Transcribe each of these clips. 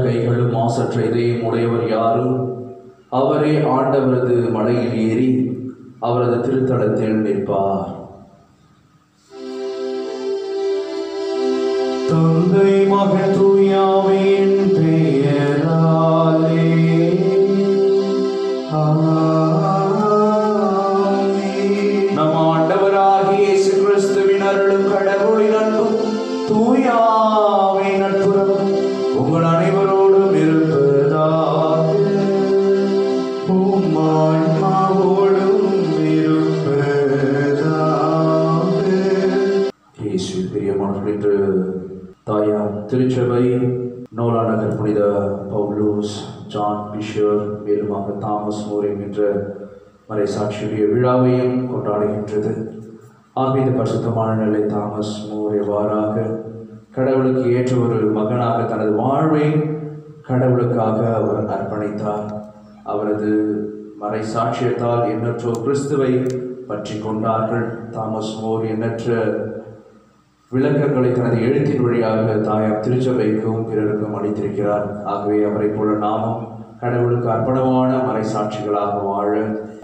கைகளும் மாசற்ற இதயம் உடையவர் யாரும்? அவரே ஆண்டவரது மலையில் ஏறி அவரது திருத்தலத்தில் நிற்பார். தந்தை மகன் தூயாவின் பெயராலே நம் ஆண்டவராகிய இயேசு கிறிஸ்துவின் அருளும் கடவுளின் அன்பும் தூயாவின் நட்புறவும் உங்கள் அனைவரோடும் இருப்பதாக. பிரியமானவர்களே, தாயாம் திருச்சபை நோலா நகர் புனித பவுலோஸ், ஜான் பிஷர், மேலுமாக தாமஸ் மோர் என்கின்ற மறைசாட்சியுடைய விழாவையும் கொண்டாடுகின்றது. ஆகிய இந்த பரிசுத்தமான நிலை தாமஸ் மோர் எவ்வாறாக கடவுளுக்கு ஏற்ற ஒரு மகனாக தனது வாழ்வை கடவுளுக்காக அவர் அர்ப்பணித்தார். அவரது மறைசாட்சியத்தால் எண்ணற்றோர் கிறிஸ்துவை பற்றி கொண்டார்கள். தாமஸ் மோர் எண்ணற்ற விளக்கங்களை தனது எழுத்தின் வழியாக தாயார் திருச்சபைக்கும் பிறருக்கும் அளித்திருக்கிறார். ஆகவே அவரை போல நாமும் கடவுளுக்கு அர்ப்பணமான மறைசாட்சிகளாக வாழ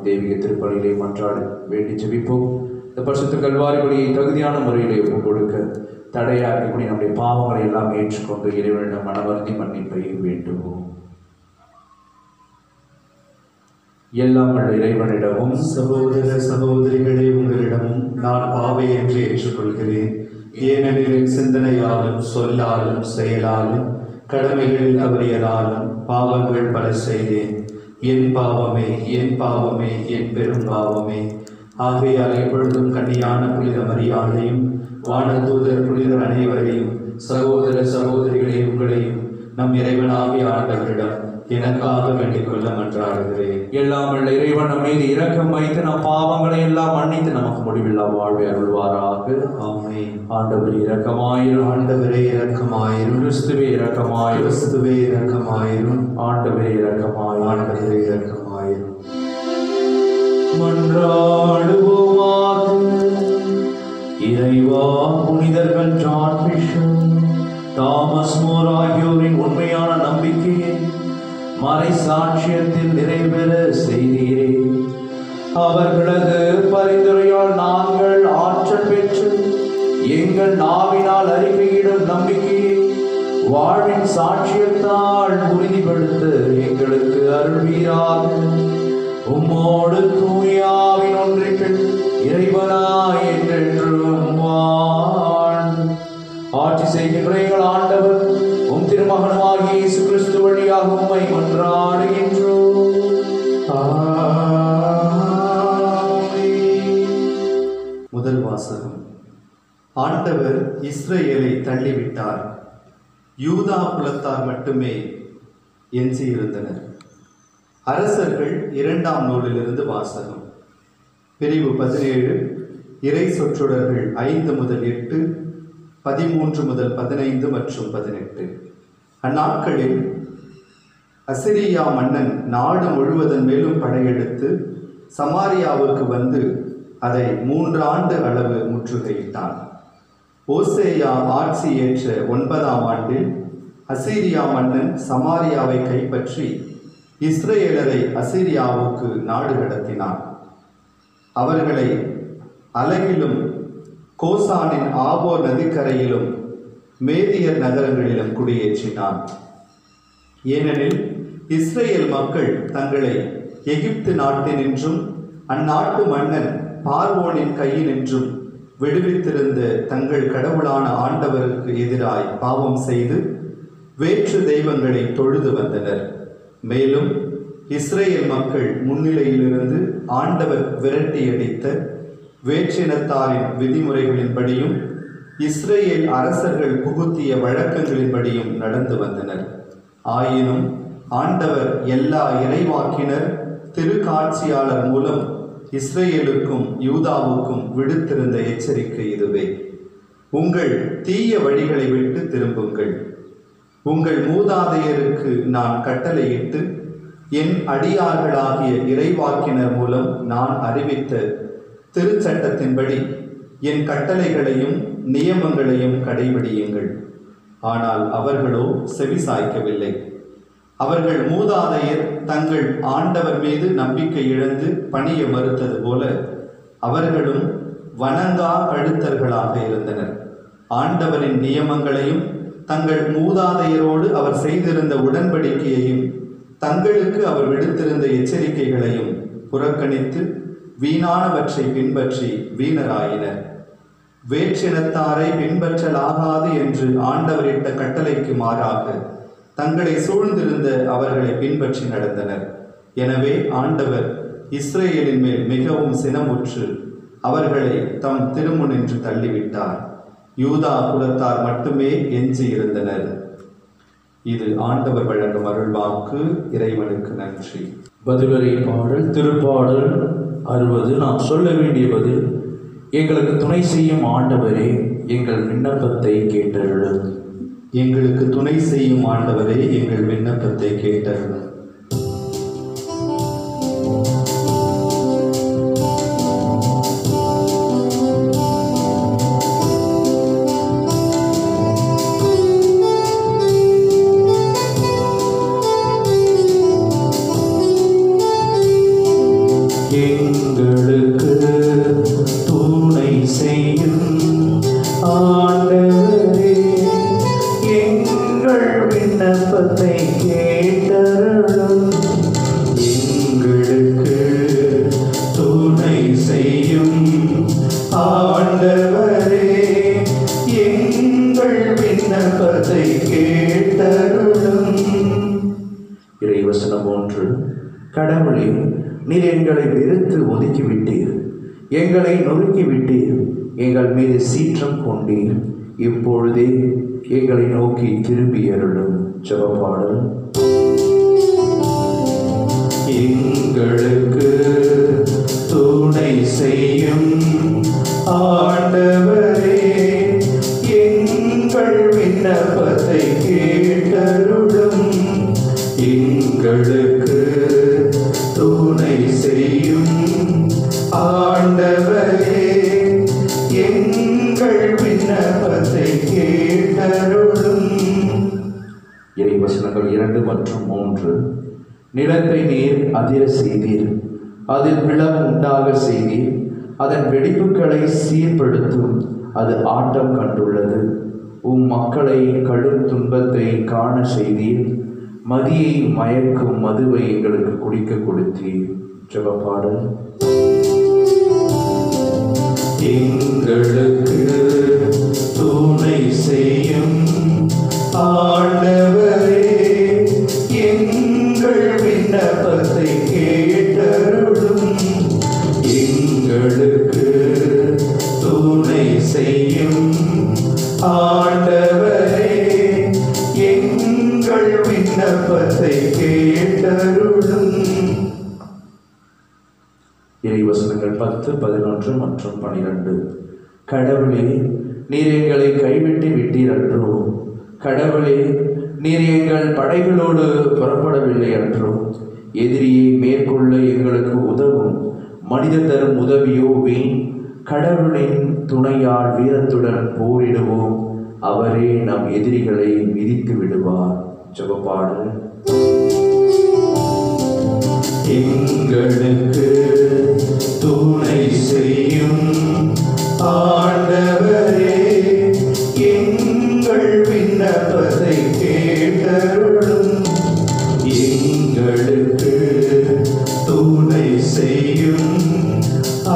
தெய்வீக திருப்பலியிலே மன்றாட வேண்டி ஜெபிப்போம். இந்த பரிசுத்த கல்வாரி வழியை தகுதியான முறையிலே ஒப்புக் கொடுக்க தடையாக்கக்கூடிய நம்முடைய பாவங்களை எல்லாம் ஏற்றுக்கொண்டு இறைவனிடம் மனவருந்தி மன்னிப்பை வேண்டுவோம். எல்லாம் இறைவனிடமும் சகோதர சகோதரிகளே, உங்களிடமும் நான் பாவை என்று ஏற்றுக்கொள்கிறேன். ஏனெனில் சிந்தனையாலும் சொல்லாலும் செயலாலும் கடமைகளில் தவறியதாலும் பாவங்கள் பல செய்தேன். என் பாவமே, என் பாவமே, என் பெரும் பாவமே. ஆகையால் எப்பொழுதும் கன்னியான புனித மரியாதையும் வானதூதர் புனிதர் அனைவரையும் சகோதர சகோதரிகளே உங்களையும் நம் இறைவனாகிய ஆண்டவரிடம் எனக்காக வேண்டிக் கொள்ள மன்றாடுகிறேன். எல்லாம் உள்ள இறைவன் நம் மீது இரக்கம் வைத்து நம் பாவங்களை எல்லாம் மன்னித்து நமக்கு முடிவில்லா வாழ்வை அருள்வாராக. ஆமென். ஆண்டவரே இரக்கமாயிரும். ஆண்டவரே இரக்கமாயிரும். கிறிஸ்துவே இரக்கமாயிரும். கிறிஸ்துவே இரக்கமாயிரும். ஆண்டவரே இரக்கமாயிரும். ஆண்டவரே இரக்கமாயிரும். மன்றாடுவோமாக. இறைவா, புனிதர்கள் ஜான் பிஷர், தாமஸ் மோர் ஆகியோரின் உண்மையான நம்பிக்கையை மறைசாட்சியத்தில் நிறைவேற செய்தீரே. அவர்களது பரிந்துரையால் நாங்கள் ஆற்றல் பெற்று எங்கள் நாவினால் அறிக்கையிடும் நம்பிக்கையை வாழ்வின் சாட்சியத்தால் உறுதிப்படுத்த எங்களுக்கு அருள்வீராக. உம்மோடு தூயாவின் ஒன்றிப்பில் இறைவனாய் என்றென்றும் வாழ்ந்து ஆட்சி செய்கின்ற எங்கள் ஆண்டவர் உம் திருமகனாகிய இயேசு கிறிஸ்து வழியாக உம்மை மன்றாடுகின்றோம். முதல் வாசகம். ஆண்டவர் இஸ்ரேலை தள்ளிவிட்டார். யூதா குலத்தார் மட்டுமே எஞ்சியிருந்தனர். அரசர்கள் 2ஆம் நூலிலிருந்து வாசகம். பிரிவு 17, இறை சொற்றொடர்கள் 5 முதல் 8, 13 முதல் 15 மற்றும் 18. அந்நாட்களில் அசிரியா மன்னன் நாடு முழுவதன் மேலும் படையெடுத்து சமாரியாவுக்கு வந்து அதை 3 ஆண்டு அளவு முற்றுகையிட்டான். ஓசேயா ஆட்சி ஏற்ற 9ஆம் ஆண்டில் அசிரியா மன்னன் சமாரியாவை கைப்பற்றி இஸ்ரேலரை அசிரியாவுக்கு நாடு கடத்தினான். அவர்களை அலகிலும் கோசானின் ஆபோர் நதிக்கரையிலும் மேதியர் நகரங்களிலும் குடியேற்றினான். ஏனெனில் இஸ்ரேல் மக்கள் தங்களை எகிப்து நாட்டினின்றும் அந்நாட்டு மன்னன் பார்வோனின் கையினின்றும் விடுவித்திருந்த தங்கள் கடவுளான ஆண்டவருக்கு எதிராய் பாவம் செய்து வேற்று தெய்வங்களை தொழுது வந்தனர். மேலும் இஸ்ரேல் மக்கள் முன்னிலையிலிருந்து ஆண்டவர் விரட்டியடித்த வேற்றினத்தாரின் விதிமுறைகளின்படியும் இஸ்ரேல் அரசர்கள் புகுத்திய வழக்கங்களின்படியும் நடந்து வந்தனர். ஆயினும் ஆண்டவர் எல்லா இறைவாக்கினர் திருக்காட்சியாளர் மூலம் இஸ்ரேலுக்கும் யூதாவுக்கும் விடுத்திருந்த எச்சரிக்கை இதுவே: உங்கள் தீய வழிகளை விட்டு திரும்புங்கள். உங்கள் மூதாதையருக்கு நான் கட்டளையிட்டு என் அடியார்களாகிய இறைவாக்கினர் மூலம் நான் அறிவித்த திருச்சட்டத்தின்படி என் கட்டளைகளையும் நியமங்களையும் கடைபிடியுங்கள். ஆனால் அவர்களோ செவிசாய்க்கவில்லை. அவர்கள் மூதாதையர் தங்கள் ஆண்டவர் மீது நம்பிக்கை இழந்து பணிய மறுத்தது போல அவர்களும் வணங்கா கழுத்தர்களாக இருந்தனர். ஆண்டவரின் நியமங்களையும் தங்கள் மூதாதையரோடு அவர் செய்திருந்த உடன்படிக்கையையும் தங்களுக்கு அவர் விடுத்திருந்த எச்சரிக்கைகளையும் புறக்கணித்து வீணானவற்றை பின்பற்றி வீணராயினர். வேற்றினத்தாரை பின்பற்றலாகாது என்று ஆண்டவரிட்ட கட்டளைக்கு மாறாக தங்களை சூழ்ந்திருந்த அவர்களை பின்பற்றி நடந்தனர். எனவே ஆண்டவர் இஸ்ரேலின் மேல் மிகவும் சினமுற்று அவர்களை தம் திருமுனின்று தள்ளிவிட்டார். யூதா குலத்தார் மட்டுமே எஞ்சி இருந்தனர். இது ஆண்டவர் வழங்கும் அருள்வாக்கு. இறைவனுக்கு நன்றி. பதிலுரை பாடல். திருப்பாடல் 60. நாம் சொல்ல வேண்டிய பதில்: எங்களுக்கு துணை செய்யும் ஆண்டவரே, எங்கள் விண்ணப்பத்தை கேட்டருளும். எங்களுக்கு துணை செய்யும் ஆண்டவரே, எங்கள் விண்ணப்பத்தை கேட்டருளும். எங்களுக்கு துணை செய்யும் ஆண்டவரே, எங்கள் விண்ணப்பத்தை கேட்டருளும். எங்களுக்கு துணை செய்யும் ஆண்டவரே, எங்கள் விண்ணப்பத்தை கேட்டருளும். இறைவசனம் 1. கடவுளே, நீர் எங்களை வெறுத்து ஒதுக்கிவிட்டீர், எங்களை நொறுக்கிவிட்டீர், எங்கள் மீது சீற்றம் கொண்டீர். இப்பொழுதே எங்களை நோக்கி திரும்பி அருளும். ஜெபப்பாடல். எங்களுக்கு துணை செய்யும் ஆண்டவரே, எங்கள் விண்ணப்பத்தை கேட்டருளும். எங்களுக்கு துணை செய்யும் ஆண்டவரே, எங்கள் விண்ணப்பத்தை கேட்டருளும். இறைவசனங்கள் 2 மற்றும் 3. நிலத்தை நீர் அதிர செய்தீர், அதில் பிளவு உண்டாக செய்தீர், அதன் வெடிப்புகளை சீர்படுத்தும், அது ஆட்டம் கண்டுள்ளது. மக்களை கடும் துன்பத்தை காண செய்தீர், மதியை மயக்கும் மதுவை எங்களுக்கு குடிக்க கொடுத்தீர். ஜெபப்பாடல். எங்களுக்கு துணை செய்யும் ஆண்டவரே, எங்கள் விண்ணப்பத்தை கேட்டருளும். எங்களுக்கு துணை செய்யும் ஆண்டவரே, எங்கள் விண்ணப்பத்தை கேட்டருளும். இறைவசனங்கள் 10, 11 மற்றும் 12. கடவுளே, நீர் எங்களை கைவிட்டு விட்டீர் அன்றோ? கடவுளே, நீர் எங்கள் படைகளோடு புறப்படவில்லை அன்றோ? எதிரியை மேற்கொள்ள எங்களுக்கு உதவும் மனிதர் தரும் உதவியோ வீண். கடவுளின் துணையால் வீரத்துடன் போரிடுவோம், அவரே நம் எதிரிகளை மிதித்து விடுவார். ஜெபப்பாடல். எங்களுக்கு துணை செய்யும் ஆண்டவரே, எங்கள் விண்ணப்பத்தை கேட்டருளும். எங்களுக்கு துணை செய்யும்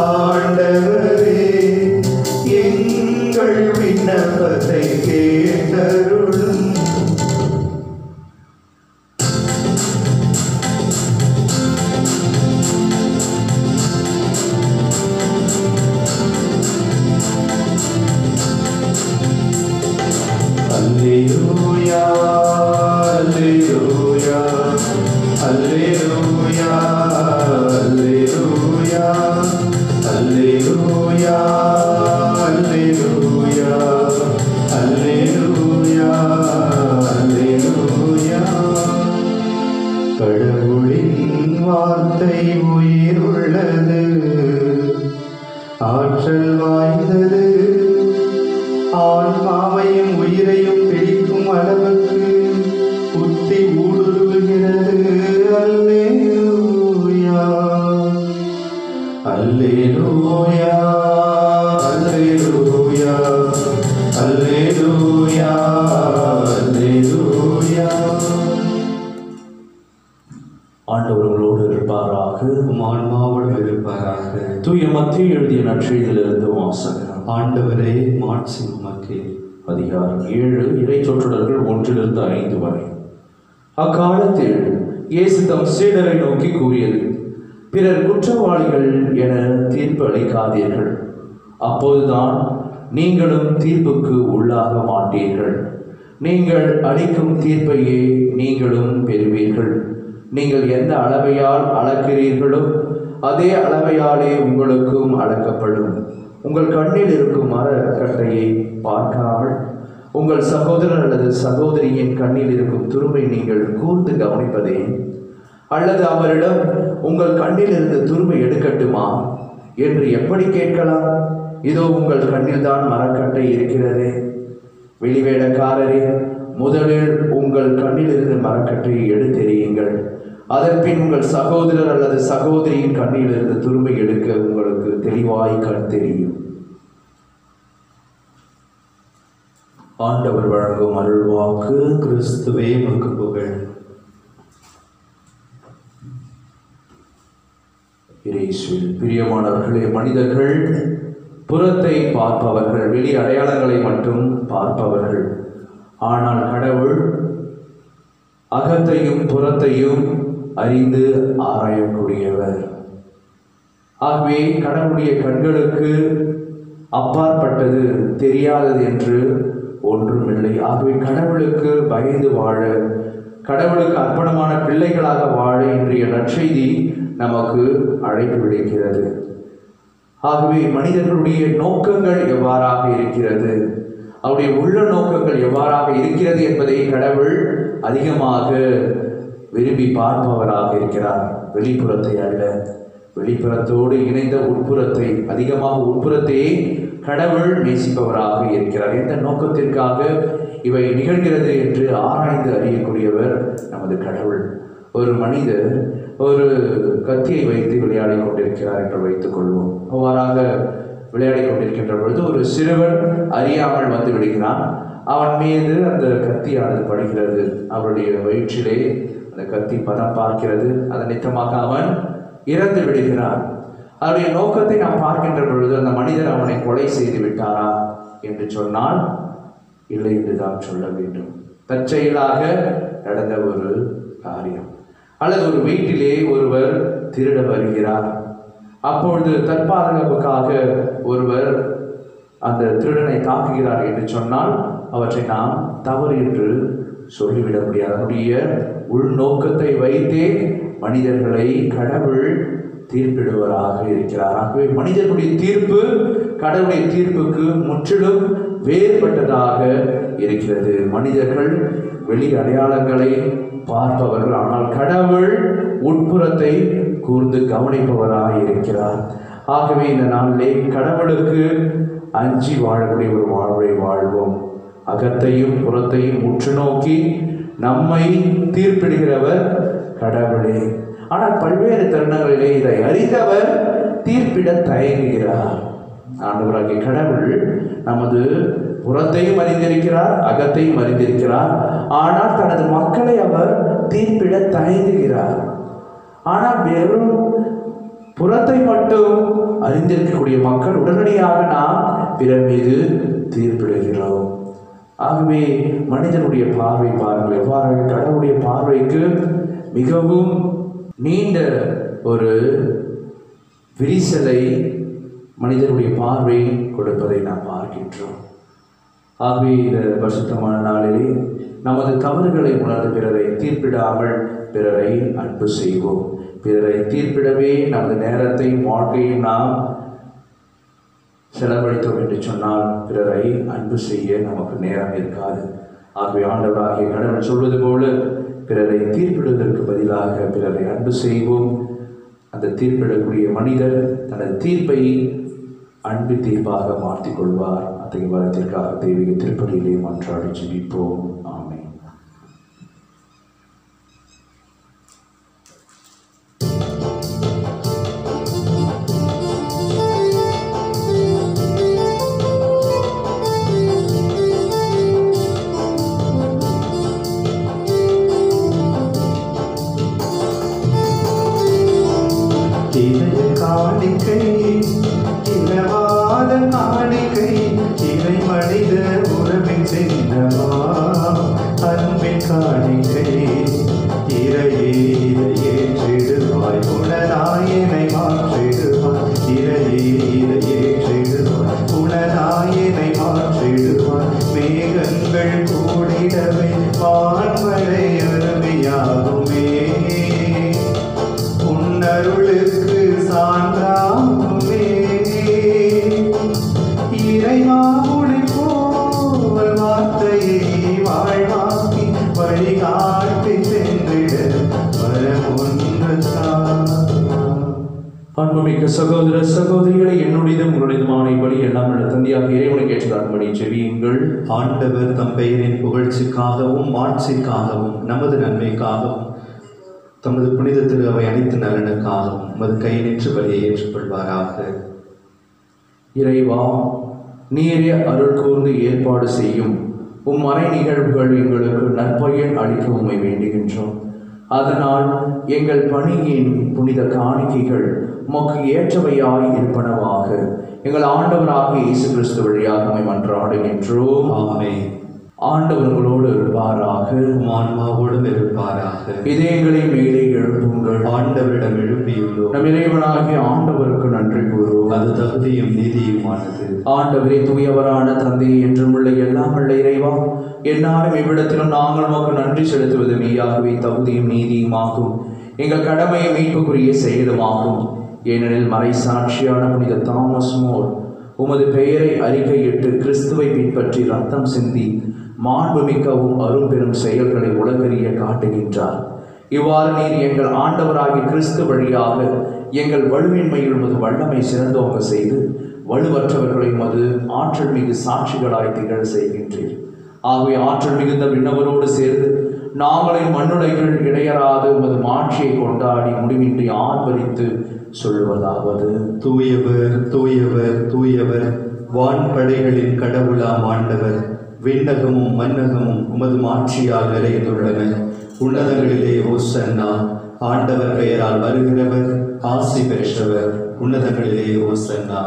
ஆண்டவரே, எங்கள் விண்ணப்பத்தை கேட்டருளும். Alleluia, Alleluia, Alleluia, Alleluia, Alleluia, Alleluia, Alleluia, Alleluia. கடவுளின் வார்த்தை உயிர் உள்ளது, ஆற்றல் வாய்ந்தது, ஆன்மாவையும் உயிரையும் பிடிக்கும் ஆண்டவர்களோடு இருப்பாராக. உம் ஆன்மாவோடும் இருப்பாராக. தூய மத்தேயு எழுதிய நற்செய்தியிலிருந்து வாசகம். ஆண்டவரே, மாட்சி உமக்கே. அதிகாரம் 7, இறைச்சொற்றொடர்கள் 1-5 வரை. அக்காலத்தில் இயேசு தம் சீடரை நோக்கி கூறியது: பிறர் குற்றவாளிகள் என தீர்ப்பு அளிக்காதீர்கள், அப்போதுதான் நீங்களும் தீர்ப்புக்கு உள்ளாக மாட்டீர்கள். நீங்கள் அளிக்கும் தீர்ப்பையே நீங்களும் பெறுவீர்கள். நீங்கள் எந்த அளவையால் அளக்கிறீர்களோ அதே அளவையாலே உங்களுக்கும் அளக்கப்படும். உங்கள் கண்ணில் இருக்கும் மரக்கட்டையை பார்க்காமல் உங்கள் சகோதரர் அல்லது சகோதரியின் கண்ணில் இருக்கும் துரும்பை நீங்கள் கூர்ந்து கவனிப்பதே? அல்லது அவரிடம் உங்கள் கண்ணில் இருந்து துரும்பை எடுக்கட்டுமா என்று எப்படி கேட்கலாம்? இதோ உங்கள் கண்ணில் தான் மரக்கட்டை இருக்கிறதே. வெளிவேடக்காரரே, முதலில் உங்கள் கண்ணில் இருந்து மரக்கட்டையை எடுத்தெறியுங்கள். அதன்பின் உங்கள் சகோதரர் அல்லது சகோதரியின் கண்ணில் இருந்து துரும்பை எடுக்க உங்களுக்கு தெளிவாய் கண் தெரியும். ஆண்டவர் வழங்கும் அருள்வாக்கு. கிறிஸ்துவே உமக்கு புகழ். இயேசுவில் பிரியமானவர்களே, மனிதர்கள் புறத்தை பார்ப்பவர்கள், வெளி அடையாளங்களை மட்டும் பார்ப்பவர்கள். ஆனால் கடவுள் அகத்தையும் புறத்தையும் அறிந்து ஆராயக்கூடியவர். ஆகவே கடவுளுடைய கண்களுக்கு அப்பாற்பட்டது, தெரியாதது என்று ஒன்றுமில்லை. ஆகவே கடவுளுக்கு பயந்து வாழ, கடவுளுக்கு அர்ப்பணமான பிள்ளைகளாக வாழ இன்றைய நற்செய்தி நமக்கு அழைப்பு விடுக்கிறது. ஆகவே மனிதர்களுடைய நோக்கங்கள் எவ்வாறாக இருக்கிறது, அவருடைய உள்ள நோக்கங்கள் எவ்வாறாக இருக்கிறது என்பதை கடவுள் அதிகமாக விரும்பி பார்ப்பவராக இருக்கிறார். வெளிப்புறத்தை அல்ல, வெளிப்புறத்தோடு இணைந்த உட்புறத்தை, அதிகமாக உட்புறத்தையே கடவுள் நேசிப்பவராக இருக்கிறார். எந்த நோக்கத்திற்காக இவை நிகழ்கிறது என்று ஆராய்ந்து அறியக்கூடியவர் நமது கடவுள். ஒரு மனிதர் ஒரு கத்தியை வைத்து விளையாடி கொண்டிருக்கிறார் என்று வைத்துக் கொள்வோம். அவ்வாறாக விளையாடி கொண்டிருக்கின்ற பொழுது ஒரு சிறுவன் அறியாமல் வந்து விடுகிறான். அவன் மீது அந்த கத்தியானது படுகிறது. அவருடைய வயிற்றிலே அந்த கத்தி பதம் பார்க்கிறது. அதன் நிமித்தமாக அவன் இறந்து விடுகிறான். அவருடைய நோக்கத்தை நாம் பார்க்கின்ற பொழுது அந்த மனிதர் அவனை கொலை செய்து விட்டாரா என்று சொன்னால் இல்லை என்றுதான் சொல்ல வேண்டும். தற்செயலாக நடந்த ஒரு காரியம். அல்லது ஒரு வீட்டிலே ஒருவர் திருட வருகிறார். அப்பொழுது தற்பாதுகாப்புக்காக ஒருவர் அந்த திருடனை தாக்குகிறார் என்று சொன்னால் அவற்றை நாம் தவறு என்று சொல்லிவிட முடியாது. அதனுடைய உள்நோக்கத்தை வைத்தே மனிதர்களை கடவுள் தீர்ப்பிடுவராக இருக்கிறார். ஆகவே மனிதர்களுடைய தீர்ப்பு கடவுளுடைய தீர்ப்புக்கு முற்றிலும் வேறுபட்டதாக இருக்கிறது. மனிதர்கள் வெளி அடையாளங்களை பார்ப்பவர்கள், ஆனால் கடவுள் உட்புறத்தை கூர்ந்து கவனிப்பவராக இருக்கிறார். ஆகவே இந்த நாளிலே கடவுளுக்கு அஞ்சி வாழக்கூடிய ஒரு வாழ்வை வாழ்வோம். அகத்தையும் புறத்தையும் உற்று நோக்கி நம்மை தீர்ப்பிடுகிறவர் கடவுளே. ஆனால் பல்வேறு தருணங்களிலே இதை அறிந்தவர் தீர்ப்பிட தயங்குகிறார். ஆண்டவராகிய கடவுள் நமது புறத்தையும் அறிந்திருக்கிறார், அகத்தையும் அறிந்திருக்கிறார். ஆனால் தனது மக்களை அவர் தீர்ப்பிட தயங்குகிறார். ஆனால் வெறும் புறத்தை மட்டும் அறிந்திருக்கக்கூடிய மக்கள் உடனடியாக நாம் பிறர் மீது தீர்ப்பிடுகிறோம். ஆகவே மனிதனுடைய பார்வை பாருங்கள், எவ்வாறு கடவுளுடைய பார்வைக்கு மிகவும் நீண்ட ஒரு விரிசலை மனிதனுடைய பார்வை கொடுப்பதை நாம் பார்க்கின்றோம். ஆகவே இந்த பரிசுத்தமான நாளிலே நமது தவறுகளை உணர்ந்து பிறரை தீர்ப்பிடாமல் பிறரை அன்பு செய்வோம். பிறரை தீர்ப்பிடவே நமது நேரத்தையும் வாழ்க்கையும் நாம் செலவழித்தோம் என்று சொன்னால் பிறரை அன்பு செய்ய நமக்கு நேரம் இருக்காது. ஆகவே ஆண்டவராகிய கடவுள் சொல்வது போல பிறரை தீர்ப்பிடுவதற்கு பதிலாக பிறரை அன்பு செய்வோம். அந்த தீர்ப்பிடக்கூடிய மனிதர் தனது தீர்ப்பை அன்பு தீர்ப்பாக மாற்றிக்கொள்வார். அத்தகைய வரத்திற்காக தெய்வீக திருப்பலியிலே மன்றாடி ஜெபிப்போம். ஆமென். காணிக்கை இனவாத காணிக்கை இறை மனித உறவின் சின்னமா அன்பின் காணிக்கை இறையே இதை ஏற்றிடுவாய் உணராயனை மாற்றிடுவாய் இறையே இதை ஏற்றிடுவாய் உணராயனை மாற்றிடுவாய் மேகங்கள் கூடிடவே வான்மழை அருமையாகுமே உன்னருளுக்கு சான்றாகுமே இறைவா உனை போல் வார்த்தையை வாழ்வாக்கி வழிகாட்டி சென்றிட வரமொன்றுதான். அன்புமிக்க சகோதர சகோதரிகளை என்னுடையதும் உங்களுடையதுமான இப்படி எல்லாம் தந்தையாக இறைவனை கேட்டதான்படி செவியுங்கள். ஆண்டவர் தம் பெயரின் புகழ்ச்சிக்காகவும் ஆட்சிக்காகவும் நமது நன்மைக்காகவும் தமது புனித திரு அவை அனைத்து நலனுக்காகவும் மது கை நின்று வழியை ஏற்றுக்கொள்வாராக. இறைவா, நீரே அருள் கூர்ந்து ஏற்பாடு செய்யும் மறை நிகழ்வுகள் எங்களுக்கு நற்பயன் அளிக்க உம்மை வேண்டுகின்றோம். அதனால் எங்கள் பணியின் புனித காணிக்கைகள் உமக்கு ஏற்றவையாய் இருப்பனவாக எங்கள் ஆண்டவராக இயேசு கிறிஸ்து வழியாக உம்மை மன்றாடுகின்றோம். ஆமென். ஆண்டவர் உங்களோடு இருப்பாராக, ஆன்மாவோடும் இருப்பாராக. இதயங்களை மேலே எழுப்புங்கள். ஆண்டவரிடம் எழுப்பியுள்ளோம். நம் இறைவனாகிய ஆண்டவருக்கு நன்றி கூறுவோம். அது தகுதியும் நீதியுமானது. ஆண்டவரே, தூயவரான தந்தை என்றும் உள்ள எல்லாம் உள்ள இறைவா, என்னாலும் இவ்விடத்திலும் நாங்கள் உமக்கு நன்றி செலுத்துவது மெய்யாகவே தகுதியும் நீதியுமாகும், எங்கள் கடமையை மீட்புக்குரிய செயலுமாகும். ஏனெனில் மறை சாட்சியான புனித தாமஸ் மோர் உமது பெயரை அறிக்கையிட்டு கிறிஸ்துவை பின்பற்றி ரத்தம் சிந்தி மாண்புமிக்கவும் அரும்பெரும் செயல்களை உலகறிய காட்டுகின்றார். இவ்வாறு நீர் எங்கள் ஆண்டவராகிய கிறிஸ்து வழியாக எங்கள் வலுவின்மையில் உமது வல்லமை சிறந்தோங்க செய்து வலுவற்றவர்களை உமது ஆற்றல் மிகு சாட்சிகளாய் திகழ செய்கின்றீர். ஆகவே ஆற்றல் மிகுந்த விண்ணவரோடு சேர்ந்து நாங்களின் மண்ணுலைகள் இடையராது உமது மாட்சியை கொண்டாடி முடிவின்றி ஆர்ப்பரித்து சொல்லுவதாவது: தூயவர் தூயவர் தூயவர், வான்படைகளின் கடவுளாம் ஆண்டவர், விண்ணகமும் மன்னகமும் உமது மாட்சியால் நிறைந்துள்ளன. உன்னதங்களிலே ஓசன்னா, ஆண்டவர் பெயரால் வருகிறவர் ஆசி பெற்றவர். உன்னதங்களிலே ஓசன்னா.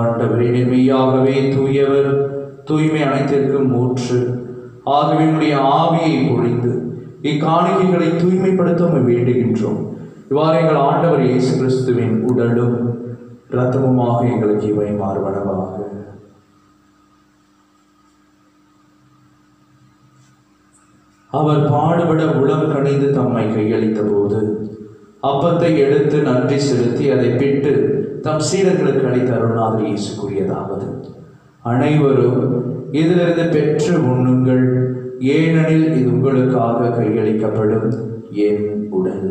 ஆண்டவரே, மெய்யாகவே தூயவர், தூய்மை அனைத்திற்கும் ஊற்று. ஆகவே உம்முடைய ஆவியை பொழிந்து இக்காணிக்கைகளை தூய்மைப்படுத்த வேண்டுகின்றோம். இவ்வாறு எங்கள் ஆண்டவர் இயேசு கிறிஸ்துவின் உடலும் இரத்தமுமாக எங்களுக்கு இவை மாறுவனவாக. அவர் பாடுபட உளம் கணிந்து தம்மை கையளித்த போது அப்பத்தை எடுத்து நன்றி செலுத்தி அதை பிட்டு தம் சீடர்களுக்கு அளித்த அருள்நாதர் இயேசு கூறியதாவது: அனைவரும் இதிலிருந்து பெற்று உண்ணுங்கள், ஏனெனில் இது உங்களுக்காக கையளிக்கப்படும் என் உடல்.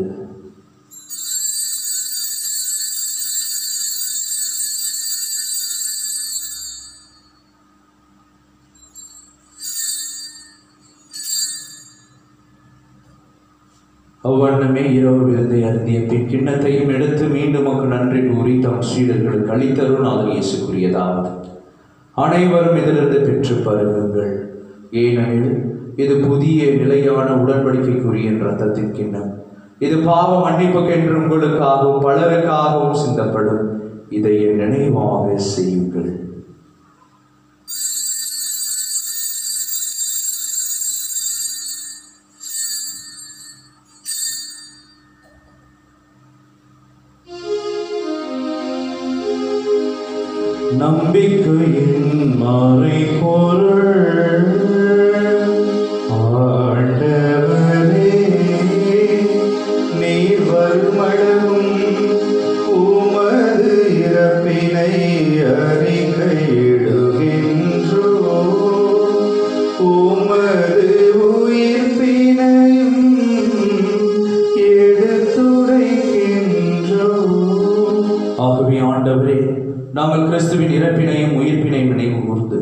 அவ்வண்ணமே இரவு விருந்தை அருந்திய பின் கிண்ணத்தையும் எடுத்து மீண்டும் நன்றி கூறி தம் சீடர்களுக்கு அளித்தருள்நாதர் இயேசு கூறியதாவது: அனைவரும் இதிலிருந்து பெற்று பருகுங்கள், ஏனெனில் இது புதிய நிலையான உடன்படிக்கைக்குரிய இரத்தத்தின் கிண்ணம். இது பாவ மன்னிப்புக்கென்று உங்களுக்காகவும் பலருக்காகவும் சிந்தப்படும். இதை என் நினைவாக செய்யுங்கள். நம்பிக்கையின் மறைபொருள் ஆண்டவரே, நீர் வருமளவும் உமது இறப்பினை அறிக்கையிடுகின்றோம், உமது உயிர்ப்பினையும் எடுத்துரைக்கின்றோம். ஆகவே ஆண்டவரே, நாங்கள் கிறிஸ்துவின் இறப்பினையும் உயிர்ப்பினையும் நினைவு கூர்ந்து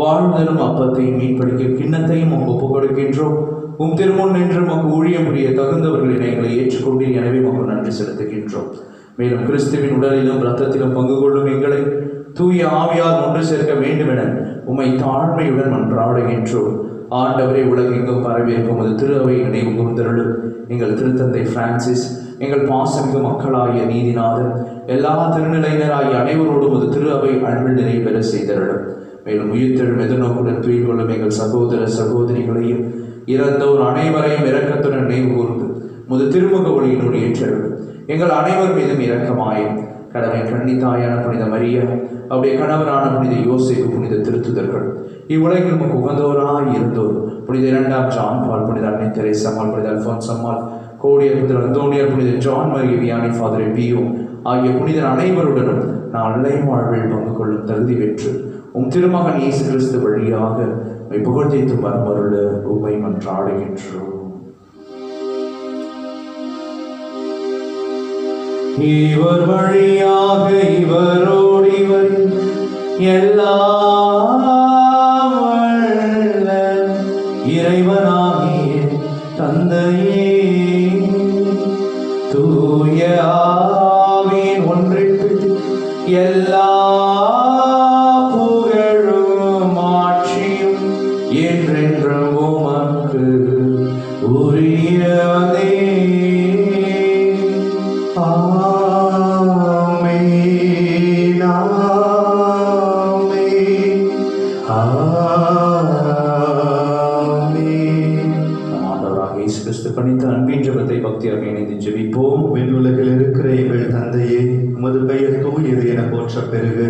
வாழ்ந்தரும் அப்பத்தையும் மீன்படிக்க கிண்ணத்தையும் ஒப்புக் கொடுக்கின்றோம். உம் திருமுன் நின்று உமக்கு ஊழியம் புரிய தகுந்தவர்களின் எங்களை ஏற்றுக்கொண்டு எனவே உமக்கு நன்றி செலுத்துகின்றோம். மேலும் கிறிஸ்துவின் உடலிலும் இரத்தத்திலும் பங்கு கொள்ளும் எங்களை தூய ஆவியால் ஒன்று சேர்க்க வேண்டும் என உம்மை தாழ்மையுடன் மன்றாடுகின்றோம். ஆண்டவரே, உலகெங்கும் பரவியிருக்கும் அது திரு அவை நினைவு கூர்ந்தருளும். எங்கள் திருத்தந்தை பிரான்சிஸ், எங்கள் பாசமிகு மக்களாகிய நீதிநாதன், எல்லா திருநிலையினராகிய அனைவரோடும் ஒரு திரு அவை அன்பில் நிறைவேற செய்தருளும். மேலும் உயிர்த்தெழும் எதிர்நோக்குடன் துயில் கொள்ளும் எங்கள் சகோதர சகோதரிகளையும் இறந்தோர் அனைவரையும் இரக்கத்துடன் நினைவு கூர்ந்து முது திருமுக ஒளியினோடு ஏற்றருளும். எங்கள் அனைவர் மீதும் இரக்கமாயும் கடமை கன்னித்தாயான புனித மரியா, அவருடைய கணவரான புனித யோசேப்பு, புனித திருத்துதர்கள், இவ்வுலகில் நமக்கு உகந்தோராய் இருந்தோர் புனித 2ஆம் ஜான் பால், புனித அன்னை தெரேசம்மாள், புனித அல்போன்ஸ் அம்மாள், கோடியர், புனித அந்தோனியர், புனித ஜான் மரிய வியானி, ஃபாதர் பியோ ஆகிய புனிதர் அனைவருடனும் நான் அன்னை வாழ்வில் பங்கு கொள்ளும் தகுதி பெற்று உம் திருமகன் இயேசு கிறிஸ்து வழியாக புகழ்ந்தேத்து மறுமருள உம்மை மன்றாடுகின்றோம். இவர் வழியாக இவரோடு இவரில் எல்லாம் வல்ல இறைவனாகிய தந்தையே, தூய ஆவியின் ஒன்றிற்கு எல்லா புகழும் ஆட்சியும் என்றென்றும் உமக்கு உரியதே. பணித்த அன்பின் ஜெபத்தை பக்தியாக இணைந்து ஜெபிப்போம். விண்ணுலகில் இருக்கிற எங்கள் தந்தையே, உமது பெயர் தூயது என போற்றப் பெறுக.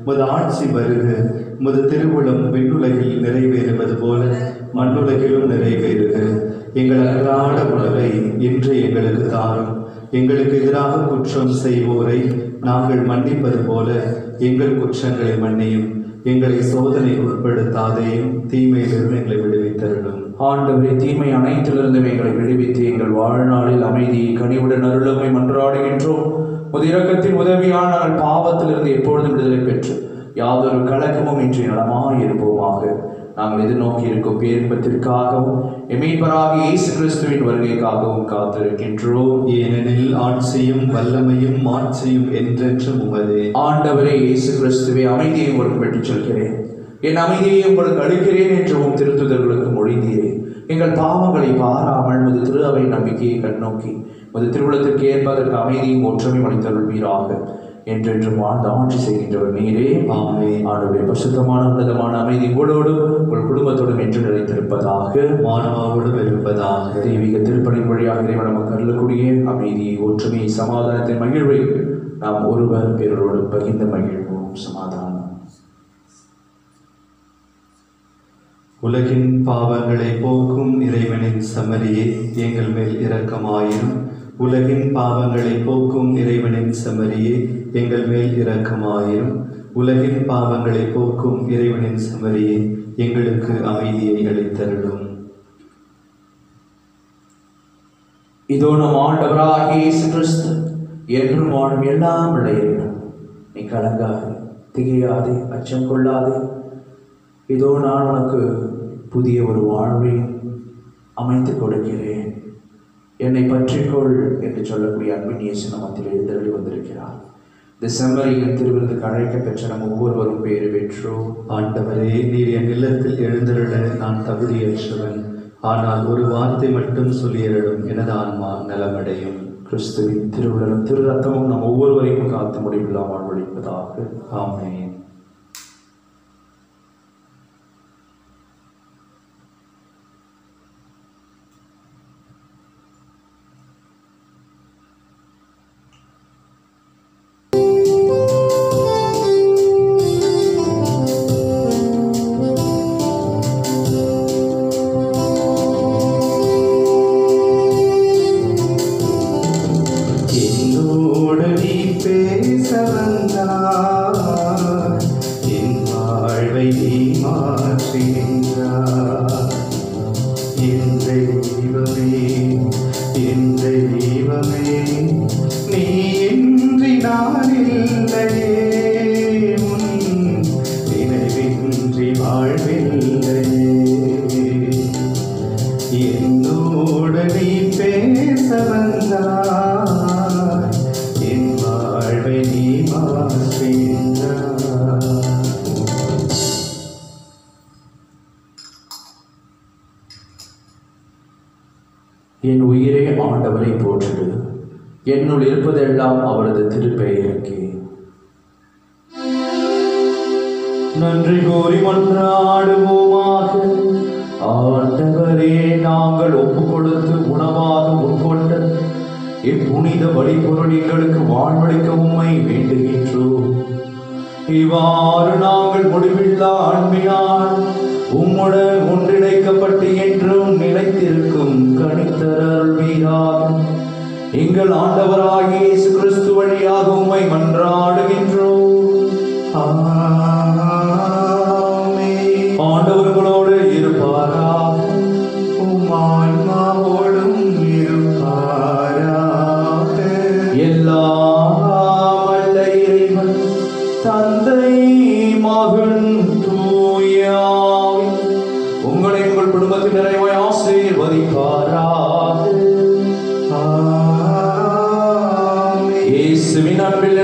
உமது ஆட்சி வருக. உமது திருவுளம் விண்ணுலகில் நிறைவேறுவது போல மண்ணுலகிலும் நிறைவேறுக. எங்கள் அன்றாட உணவை இன்று எங்களுக்கு தாரும். எங்களுக்கு எதிராக குற்றம் செய்வோரை நாங்கள் மன்னிப்பது போல எங்கள் குற்றங்களை மன்னியும். எங்களை சோதனைக்கு உட்படுத்தாதையும் தீமையிலிருந்து எங்களை விடுவித்தருளும். ஆண்டவரே, தீமை அனைத்திலிருந்தும் எங்களை விடுவித்து எங்கள் வாழ்நாளில் அமைதியை கனிவுடன் அருளுமை மன்றாடுகின்றோம். உமது இரக்கத்தின் உதவியால் நாங்கள் பாவத்திலிருந்து எப்பொழுதும் விடுதலை பெற்று யாதொரு கலக்கமும் இன்றி நலமாயிருப்போமாக. நாங்கள் எதிர்நோக்கி இருக்கும் பேரின்பத்திற்காகவும் மீட்பராகிய இயேசு கிறிஸ்துவின் வருகைக்காகவும் காத்திருக்கின்றோம். ஏனெனில் ஆட்சியும் வல்லமையும் மாட்சியும் என்றென்றும் உமதே. ஆண்டவரே இயேசு கிறிஸ்துவே, அமைதியை உங்களுக்கு பெற்றுச் செல்கிறேன், என் அமைதியை உங்களுக்கு அளிக்கிறேன் என்று உம் திருத்துதர்களுக்கு மொழிந்தீரே. எங்கள் பாவங்களை பாராமல் முது திரு அவை நம்பிக்கையை கண்ணோக்கி முது திருவுளத்திற்கு ஏற்பதற்கு அமைதியும் ஒற்றுமையும் அளித்தருள்வீராக. என்றென்றும் வாழ்ந்து ஆட்சி செய்கின்றவர் நீரே. ஆண்டவருடைய பரிசுத்தமான உன்னதமான அமைதி உங்களோடும் உங்கள் குடும்பத்தோடும் என்று நிலைத்திருப்பதாக, மானவாவோடும் இருப்பதாக. தெய்வீக திருப்பணியின் வழியாக இறைவன் நமக்கு அருளக்கூடிய அமைதியை, ஒற்றுமையை, சமாதானத்தின் மகிழ்வை நாம் ஒருவர் பிறரோடு பகிர்ந்து மகிழ்வோம். சமாதானம். உலகின் பாவங்களை போக்கும் இறைவனின் செம்மறியே, எங்கள் மேல் இரக்கமாயிரும். உலகின் பாவங்களை போக்கும் இறைவனின் செம்மறியே, எங்கள் மேல் இரக்கமாயிரும். உலகின் பாவங்களை போக்கும் இறைவனின் செம்மறியே, எங்களுக்கு அமைதியை அளித்தருளும். இதோ நம் ஆண்டவராகிய இயேசு கிறிஸ்து என்றும் வாழும் எல்லாம் விளையிடும். நீ கலங்காதே, திகையாதே, அச்சம் கொள்ளாதே. இதோ நான் உனக்கு புதிய ஒரு வாழ்வை அமைத்து கொடுக்கிறேன், என்னை பற்றிக்கொள் என்று சொல்லக்கூடிய அன்பின் இயேசு நமத்தில் எழுந்தருளி வந்திருக்கிறார். டிசம்பரியின் திருவிருந்துக்கு அழைக்க பெற்ற நம் ஒவ்வொருவரும் பேறு பெற்றோம். ஆண்டவரே, நீர் என் இல்லத்தில் எழுந்தருள நான் தகுதியற்றவன். ஆனால் ஒரு வார்த்தை மட்டும் சொல்லியருளும், எனது ஆன்மா நலமடையும். கிறிஸ்துவின் திருவுடலும் திரு ரத்தமும் நம் ஒவ்வொருவரையும் காத்து முடிவில்லாமல் வாழ்வளிப்பதாக. ஆமென். என்னோடு நீ பேச வந்தாய், ஆண்டவரை போற்றிடு. என்னுள் இருப்பதெல்லாம் அவரது திருப்பெயருக்கே. நன்றி கூறி மன்றாடுவோமாக. ஆண்டவரே, நாங்கள் ஒப்பு கொடுத்து உணவாக உட்கொண்ட இப்புனித வழிபொருள் எங்களுக்கு வாழ்வளிக்க உம்மை வேண்டுகின்றோம். இவ்வாறு நாங்கள் முடிவில்லா அன்பினால் உம்முடன் ஒன்றிணைக்கப்பட்டு என்றும் நிலைத்திருக்கும் கனித்தருள்வீராக. எங்கள் ஆண்டவராகிய இயேசு கிறிஸ்து வழியாக உம்மை மன்றாடுகின்றோம். ஆண்டவர்களோடு இருப்பாராக. உம்மான்மாவோடும் இருப்பாராக. எல்லாம் வல்ல இறைவன் தந்தை, மகன், தூய ஆவி உங்களை உங்கள் குடும்பத்தில் நிறைவாய் ஆசீர்வதிப்பாராக. இயேசுவின் அன்பில்